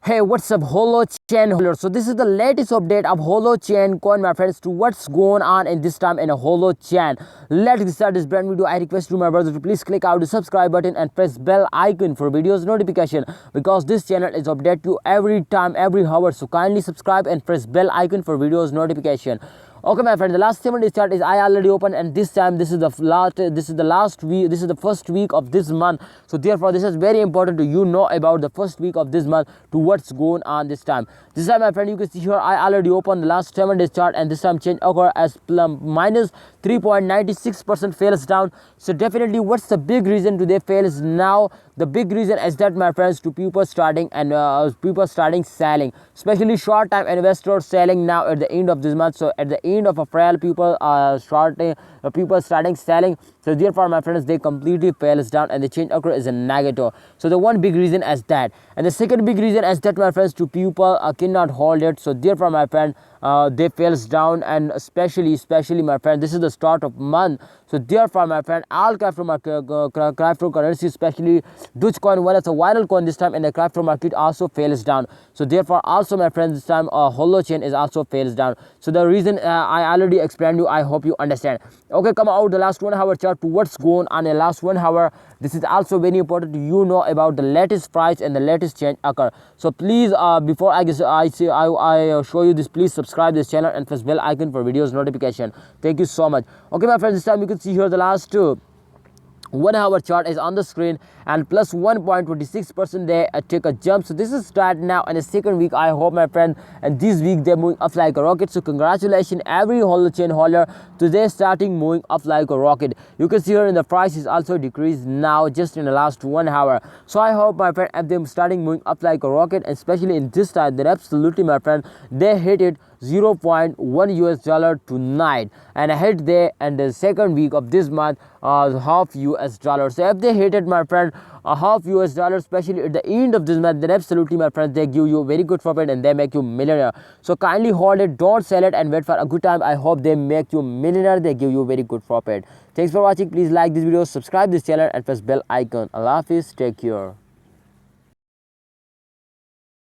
Hey, what's up, Holochain? So this is the latest update of Holochain coin, my friends, to what's going on in this time in a Holochain. Let's start this brand video. I request you, my brothers, to please click out the subscribe button and press bell icon for videos notification, because this channel is update you every time, every hour. So kindly subscribe and press bell icon for videos notification. Okay, my friend, the last 7 days chart is I already opened, and this time this is the last week, this is the first week of this month. So therefore this is very important to know about the first week of this month to what's going on this time. This time, my friend, you can see here I already opened the last 7 days chart, and this time change occur as minus 3.96% fails down. So definitely, what's the big reason today fails now? The big reason is that, my friends, to people starting selling, especially short time investors selling now at the end of this month. So at the end of April, people starting selling. So therefore, my friends, they completely fails down and the change occur is a negative. So the one big reason is that, and the second big reason is that, my friends, to people cannot hold it. So therefore, my friend, they fails down, and especially my friend, this is the start of month. So therefore, my friend, all cryptocurrency, especially Dogecoin, one is a viral coin this time, and the crypto market also fails down. So therefore, also, my friends, this time Holochain is also fails down. So the reason I already explained you. I hope you understand. Okay, come out the last 1 hour chart to what's going on in the last 1 hour. This is also very important to know about the latest price and the latest change occur. So please, before I show you this, please subscribe this channel and press bell icon for videos notification. Thank you so much. Okay, my friends, this time you can see here the last 1 hour chart is on the screen, and plus 1.26% they take a jump. So this is start now in the second week, I hope, my friend, and this week they're moving up like a rocket. So congratulations every Holochain holder, today starting moving up like a rocket. You can see here in the price is also decreased now just in the last 1 hour. So I hope, my friend, if they're starting moving up like a rocket, especially in this time, then absolutely, my friend, they hit it $0.1 tonight, and I hit there in the second week of this month half $. So if they hit it, my friend, a half $, especially at the end of this month, then absolutely, my friends, they give you very good profit and they make you millionaire. So kindly hold it, don't sell it, and wait for a good time. I hope they make you millionaire, they give you very good profit. Thanks for watching. Please like this video, subscribe this channel, and press bell icon. Allah Hafiz, take care.